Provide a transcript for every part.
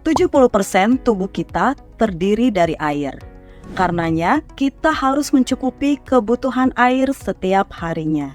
70% tubuh kita terdiri dari air. Karenanya, kita harus mencukupi kebutuhan air setiap harinya.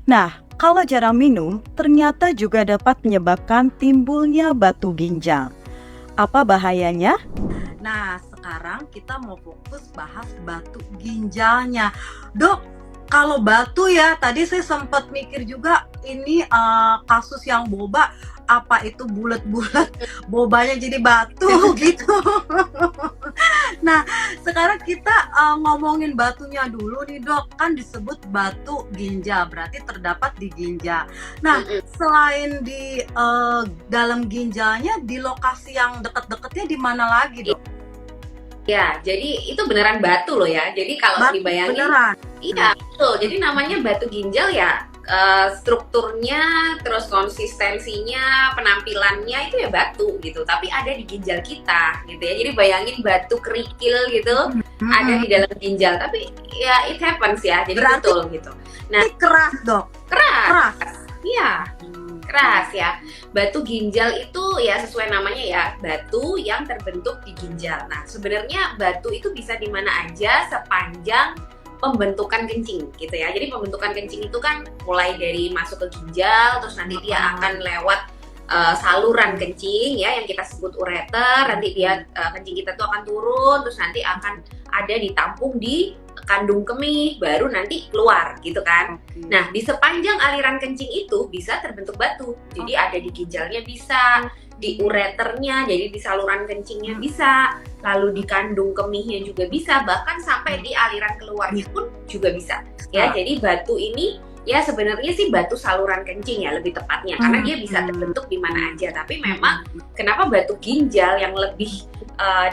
Nah, kalau jarang minum, ternyata juga dapat menyebabkan timbulnya batu ginjal. Apa bahayanya? Nah, sekarang kita mau fokus bahas batu ginjalnya. Dok, kalau batu ya, tadi saya sempat mikir juga ini kasus yang boba, apa itu bulat-bulat bobanya jadi batu gitu. Nah, sekarang kita ngomongin batunya dulu nih dok, kan disebut batu ginjal, berarti terdapat di ginjal. Nah, selain di dalam ginjalnya, di lokasi yang deket-deketnya di mana lagi dok? Ya, jadi itu beneran batu loh ya. Jadi kalau dibayangin, beneran. iya betul. Jadi namanya batu ginjal ya, strukturnya, terus konsistensinya, penampilannya itu ya batu gitu. Tapi ada di ginjal kita gitu ya. Jadi bayangin batu kerikil gitu, ada di dalam ginjal. Tapi ya it happens ya. Jadi berarti betul gitu. Nah, keras dok. Keras. Iya. Keras ya. Batu ginjal itu ya sesuai namanya ya, batu yang terbentuk di ginjal. Nah, sebenarnya batu itu bisa di mana aja sepanjang pembentukan kencing gitu ya. Jadi pembentukan kencing itu kan mulai dari masuk ke ginjal, terus nanti dia akan lewat saluran kencing ya yang kita sebut ureter. Nanti dia kencing kita tuh akan turun, terus nanti akan ada ditampung di kandung kemih, baru nanti keluar gitu kan. Nah, di sepanjang aliran kencing itu bisa terbentuk batu. Jadi ada di ginjalnya bisa, di ureternya, jadi di saluran kencingnya bisa, lalu di kandung kemihnya juga bisa, bahkan sampai di aliran keluarnya pun juga bisa. Ya, jadi batu ini ya sebenarnya sih batu saluran kencing ya lebih tepatnya, karena dia bisa terbentuk di mana aja. Tapi memang kenapa batu ginjal yang lebih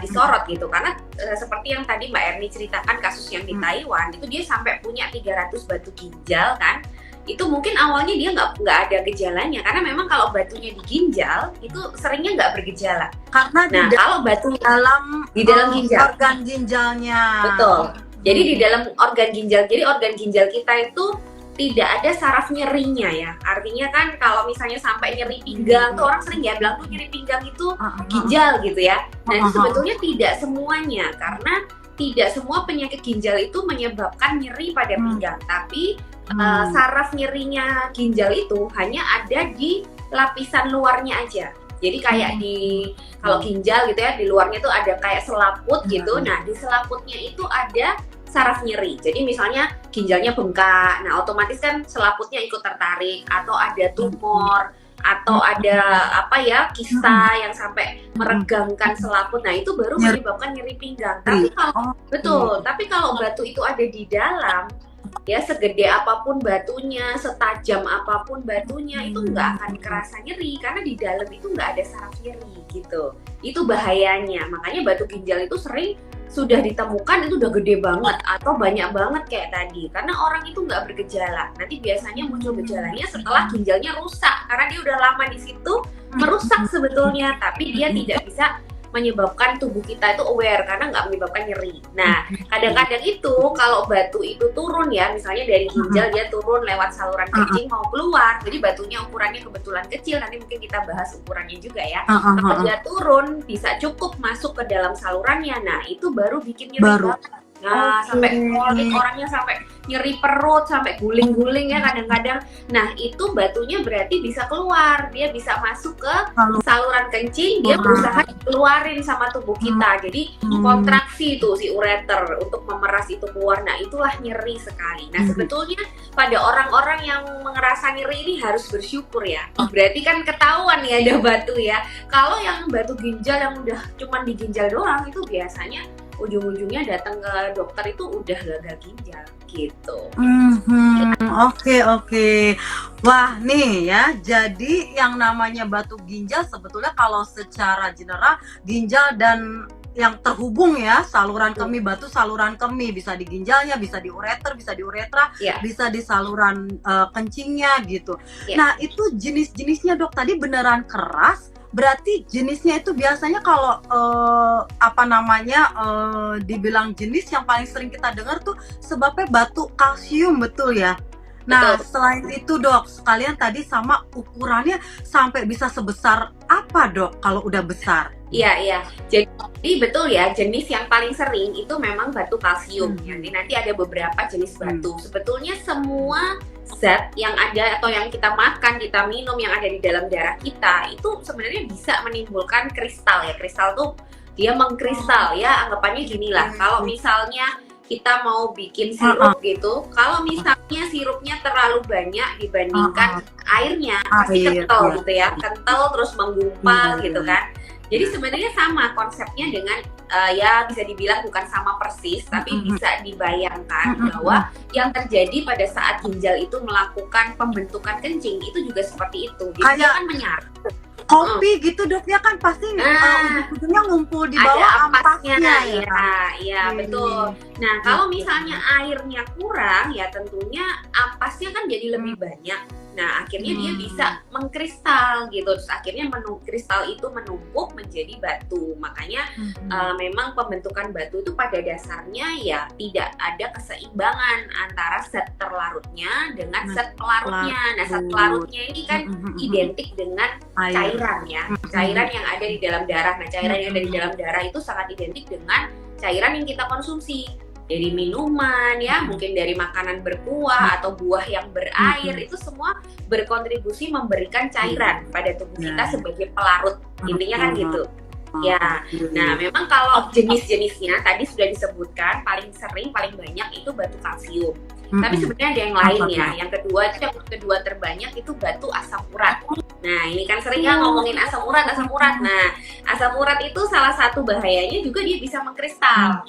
disorot gitu, karena seperti yang tadi Mbak Erni ceritakan kasus yang di Taiwan itu dia sampai punya 300 batu ginjal kan. Itu mungkin awalnya dia nggak ada gejalanya, karena memang kalau batunya di ginjal itu seringnya nggak bergejala. Karena kalau batu di dalam ginjal, organ ginjalnya. Betul. Jadi di dalam organ ginjal, jadi organ ginjal kita itu tidak ada saraf nyerinya ya. Artinya kan kalau misalnya sampai nyeri pinggang tuh orang sering ya bilang tuh nyeri pinggang itu ginjal gitu ya. Nah, itu sebetulnya tidak semuanya, karena tidak semua penyakit ginjal itu menyebabkan nyeri pada pinggang, tapi saraf nyerinya ginjal itu hanya ada di lapisan luarnya aja. Jadi kayak di kalau ginjal gitu ya, di luarnya tuh ada kayak selaput gitu. Nah, di selaputnya itu ada saraf nyeri. Jadi misalnya ginjalnya bengkak, nah otomatis kan selaputnya ikut tertarik, atau ada tumor, atau ada apa ya, kista yang sampai meregangkan selaput. Nah, itu baru menyebabkan nyeri pinggang. Tapi kalau tapi kalau batu itu ada di dalam, ya segede apapun batunya, setajam apapun batunya, itu nggak akan kerasa nyeri karena di dalam itu nggak ada saraf nyeri gitu. Itu bahayanya. Makanya batu ginjal itu sering sudah ditemukan itu udah gede banget atau banyak banget kayak tadi, karena orang itu nggak bergejala. Nanti biasanya muncul gejalanya setelah ginjalnya rusak, karena dia udah lama di situ merusak sebetulnya, tapi dia tidak bisa menyebabkan tubuh kita itu aware karena nggak menyebabkan nyeri. Nah, kadang-kadang itu kalau batu itu turun ya, misalnya dari ginjal dia turun lewat saluran kencing mau keluar, jadi batunya ukurannya kebetulan kecil, nanti mungkin kita bahas ukurannya juga ya. Kalau dia turun bisa cukup masuk ke dalam salurannya, nah itu baru bikin nyeri banget. Nah, sampai kolik orangnya, sampai nyeri perut, sampai guling-guling ya kadang-kadang. Nah, itu batunya berarti bisa keluar, dia bisa masuk ke saluran kencing, dia berusaha keluarin sama tubuh kita. Jadi kontraksi itu si ureter untuk memeras itu keluar. Nah, itulah nyeri sekali. Nah, sebetulnya pada orang-orang yang ngerasa nyeri ini harus bersyukur ya. Berarti kan ketahuan ya ada batu ya. Kalau yang batu ginjal yang udah cuman di ginjal doang, itu biasanya ujung-ujungnya datang ke dokter itu udah gagal ginjal gitu. Oke. Wah nih ya, jadi yang namanya batu ginjal sebetulnya kalau secara general ginjal dan yang terhubung ya, saluran kemih, batu saluran kemih, bisa di ginjalnya, bisa di ureter, bisa di uretra, bisa di saluran kencingnya gitu. Nah, itu jenis-jenisnya dok tadi beneran keras. Berarti jenisnya itu biasanya kalau dibilang jenis yang paling sering kita dengar tuh sebabnya batu kalsium, betul ya? Nah, selain itu dok, sekalian tadi sama ukurannya sampai bisa sebesar apa dok kalau udah besar? Iya, iya. Jadi betul ya, jenis yang paling sering itu memang batu kalsium. Jadi nanti ada beberapa jenis batu. Sebetulnya semua zat yang ada atau yang kita makan, kita minum, yang ada di dalam darah kita itu sebenarnya bisa menimbulkan kristal ya. Kristal tuh dia mengkristal ya, anggapannya gini lah. Kalau misalnya kita mau bikin sirup gitu, kalau misalnya sirupnya terlalu banyak dibandingkan airnya, pasti kental gitu ya, kental terus menggumpal gitu kan. Jadi sebenarnya sama konsepnya dengan ya bisa dibilang bukan sama persis, tapi bisa dibayangkan bahwa yang terjadi pada saat ginjal itu melakukan pembentukan kencing itu juga seperti itu. Jadi dia kan menyatu. Kopi gitu dok ya kan pasti ujung-ujungnya ngumpul di bawah ada ampasnya ya betul. Nah kalau misalnya airnya kurang ya tentunya ampasnya kan jadi lebih banyak. Nah akhirnya dia bisa mengkristal gitu, terus akhirnya kristal itu menumpuk menjadi batu. Makanya memang pembentukan batu itu pada dasarnya ya tidak ada keseimbangan antara zat terlarutnya dengan zat pelarutnya. Nah zat pelarutnya ini kan identik dengan cairan ya, cairan yang ada di dalam darah. Nah cairan yang ada di dalam darah itu sangat identik dengan cairan yang kita konsumsi dari minuman ya, mungkin dari makanan berkuah atau buah yang berair, itu semua berkontribusi memberikan cairan pada tubuh kita sebagai pelarut. Intinya kan gitu. Ya, nah memang kalau jenis-jenisnya tadi sudah disebutkan paling sering, paling banyak itu batu kalsium. Tapi sebenarnya ada yang lain ya. Yang kedua terbanyak itu batu asam urat. Nah ini kan sering ya ngomongin asam urat. Nah asam urat itu salah satu bahayanya juga dia bisa mengkristal,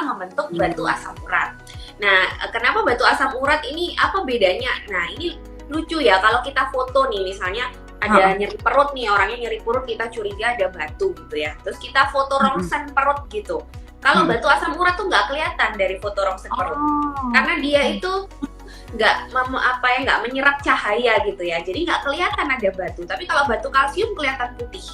membentuk batu asam urat. Nah kenapa batu asam urat ini apa bedanya? Nah ini lucu ya kalau kita foto nih misalnya ada nyeri perut nih, orangnya nyeri perut, kita curiga ada batu gitu ya. Terus kita foto rongsen perut gitu. Kalau batu asam urat tuh nggak kelihatan dari foto rongsen perut, karena dia itu nggak menyerap cahaya gitu ya. Jadi nggak kelihatan ada batu. Tapi kalau batu kalsium kelihatan putih.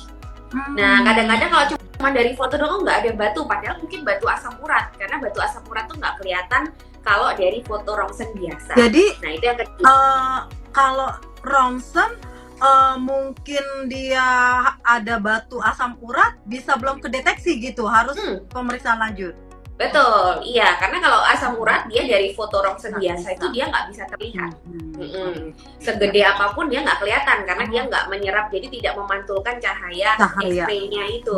Nah kadang-kadang kalau cuma dari foto doang nggak ada batu, padahal mungkin batu asam urat, karena batu asam urat tuh nggak kelihatan kalau dari foto rongsen biasa. Jadi, nah itu yang kedua. Kalau rongsen mungkin dia ada batu asam urat bisa belum kedeteksi gitu, harus pemeriksaan lanjut. Betul, iya, karena kalau asam urat dia dari foto rongsen biasa itu dia nggak bisa terlihat. Segede apapun dia nggak kelihatan karena dia nggak menyerap, jadi tidak memantulkan cahaya X-ray-nya itu.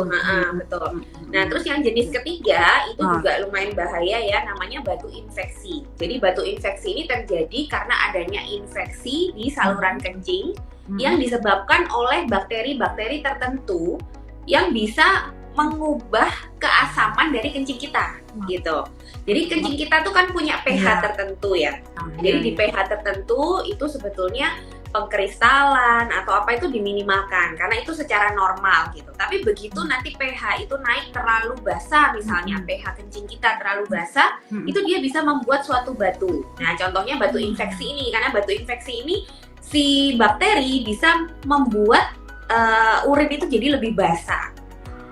Betul. Nah terus yang jenis ketiga itu juga lumayan bahaya ya, namanya batu infeksi. Jadi batu infeksi ini terjadi karena adanya infeksi di saluran kencing yang disebabkan oleh bakteri-bakteri tertentu yang bisa mengubah keasaman dari kencing kita gitu. Jadi kencing kita tuh kan punya pH tertentu ya. Jadi di pH tertentu itu sebetulnya pengkristalan atau apa itu diminimalkan karena itu secara normal gitu. Tapi begitu nanti pH itu naik terlalu basah, misalnya pH kencing kita terlalu basah, itu dia bisa membuat suatu batu. Nah, contohnya batu infeksi ini, karena batu infeksi ini si bakteri bisa membuat urin itu jadi lebih basah.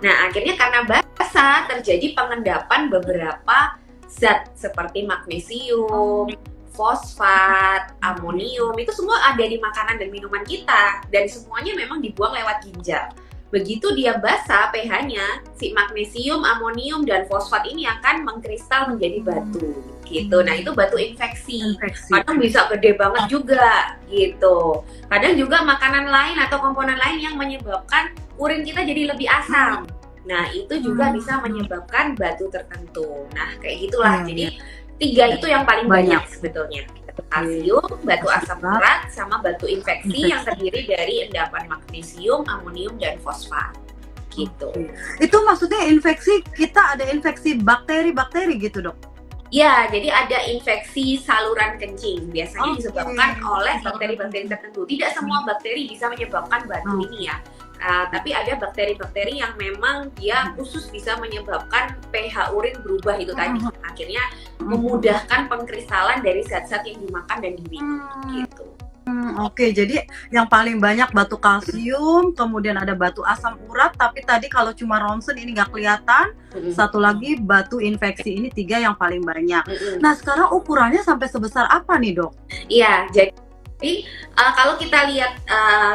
Nah, akhirnya karena basah terjadi pengendapan beberapa zat seperti magnesium, fosfat, amonium, itu semua ada di makanan dan minuman kita dan semuanya memang dibuang lewat ginjal. Begitu dia basah pH-nya, si magnesium, amonium, dan fosfat ini akan mengkristal menjadi batu gitu. Nah, itu batu infeksi. Kadang bisa gede banget juga gitu. Kadang juga makanan lain atau komponen lain yang menyebabkan urin kita jadi lebih asam. Nah, itu juga bisa menyebabkan batu tertentu. Nah, kayak gitulah. Jadi, tiga itu yang paling banyak sebetulnya. Kalsium, batu asam urat, sama batu infeksi yang terdiri dari endapan magnesium, amonium, dan fosfat. Gitu. Itu maksudnya infeksi, kita ada infeksi bakteri-bakteri gitu dok? Ya, jadi ada infeksi saluran kencing. Biasanya disebabkan oleh bakteri-bakteri tertentu. Tidak semua bakteri bisa menyebabkan batu ini ya. Tapi ada bakteri-bakteri yang memang dia khusus bisa menyebabkan pH urin berubah itu tadi. Akhirnya memudahkan pengkristalan dari zat-zat yang dimakan dan diminum gitu. Oke, jadi yang paling banyak batu kalsium, kemudian ada batu asam urat, tapi tadi kalau cuma ronsen ini nggak kelihatan. Satu lagi batu infeksi, ini 3 yang paling banyak. Nah, sekarang ukurannya sampai sebesar apa nih dok? Iya, Jadi kalau kita lihat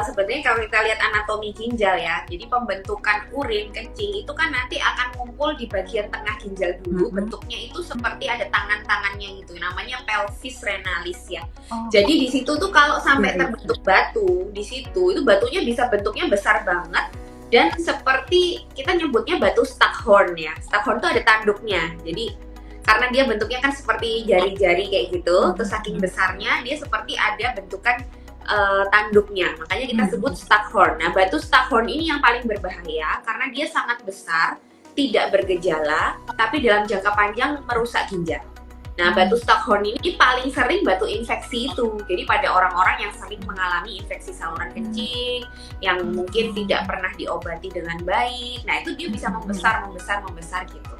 sebenarnya kalau kita lihat anatomi ginjal ya, jadi pembentukan urin kencing itu kan nanti akan ngumpul di bagian tengah ginjal dulu. Bentuknya itu seperti ada tangan-tangannya gitu, namanya pelvis renalis ya. Jadi di situ tuh kalau sampai terbentuk batu di situ, itu batunya bisa bentuknya besar banget dan seperti kita nyebutnya batu Staghorn ya. Staghorn tuh ada tanduknya. Jadi karena dia bentuknya kan seperti jari-jari kayak gitu, terus saking besarnya dia seperti ada bentukan tanduknya, makanya kita sebut Staghorn. Nah, batu Staghorn ini yang paling berbahaya karena dia sangat besar, tidak bergejala, tapi dalam jangka panjang merusak ginjal. Nah, batu Staghorn ini paling sering batu infeksi itu. Jadi pada orang-orang yang sering mengalami infeksi saluran kencing, yang mungkin tidak pernah diobati dengan baik, nah itu dia bisa membesar gitu.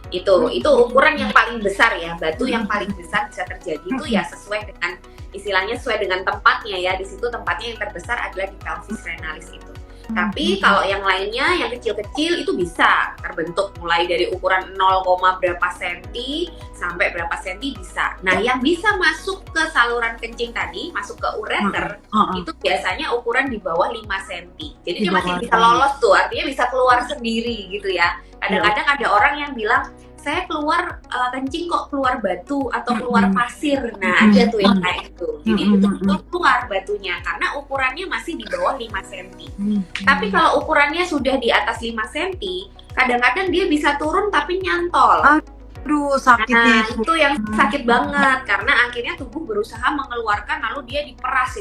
Itu ukuran yang paling besar ya, batu yang paling besar bisa terjadi itu ya sesuai dengan istilahnya sesuai dengan tempatnya ya. Di situ tempatnya yang terbesar adalah di pelvis renalis itu. Tapi kalau yang lainnya yang kecil-kecil itu bisa terbentuk mulai dari ukuran 0, berapa senti sampai berapa senti bisa. Nah, yang bisa masuk ke saluran kencing tadi, masuk ke ureter, itu biasanya ukuran di bawah 5 senti. Jadi dia masih bisa lolos tuh, artinya bisa keluar sendiri gitu ya. Kadang-kadang ada orang yang bilang, saya keluar kencing kok keluar batu atau keluar pasir. Nah, ada tuh yang kayak itu. Jadi betul-betul keluar batunya karena ukurannya masih di bawah 5 cm. Tapi kalau ukurannya sudah di atas 5 cm, kadang-kadang dia bisa turun tapi nyantol. Aduh, sakitnya itu yang sakit banget karena akhirnya tubuh berusaha mengeluarkan lalu dia diperas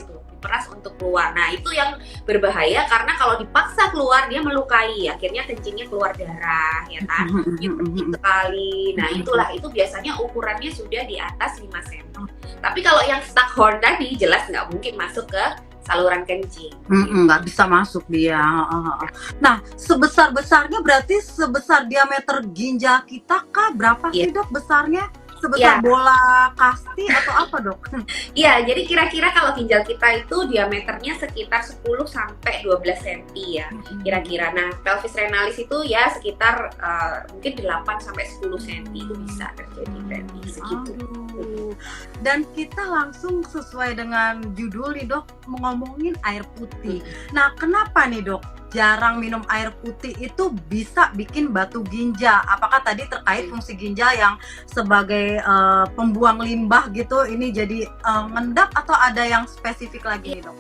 untuk keluar. Nah, itu yang berbahaya karena kalau dipaksa keluar dia melukai, akhirnya kencingnya keluar darah ya kan. Sekali. Nah, itu biasanya ukurannya sudah di atas 5 cm. Tapi kalau yang Staghorn tadi jelas nggak mungkin masuk ke saluran kencing. Nggak bisa masuk dia. Nah, sebesar-besarnya berarti sebesar diameter ginjal kita kah? Berapa sih dok besarnya? Sebesar bola kasti atau apa dok? Iya, jadi kira-kira kalau ginjal kita itu diameternya sekitar 10 sampai 12 cm ya, kira-kira. Nah, pelvis renalis itu ya sekitar mungkin 8 sampai 10 cm itu bisa terjadi berarti segitu. Dan kita langsung sesuai dengan judul nih dok, ngomongin air putih. Nah, kenapa nih dok jarang minum air putih itu bisa bikin batu ginjal? Apakah tadi terkait fungsi ginjal yang sebagai pembuang limbah gitu, ini jadi ngendap atau ada yang spesifik lagi nih dok?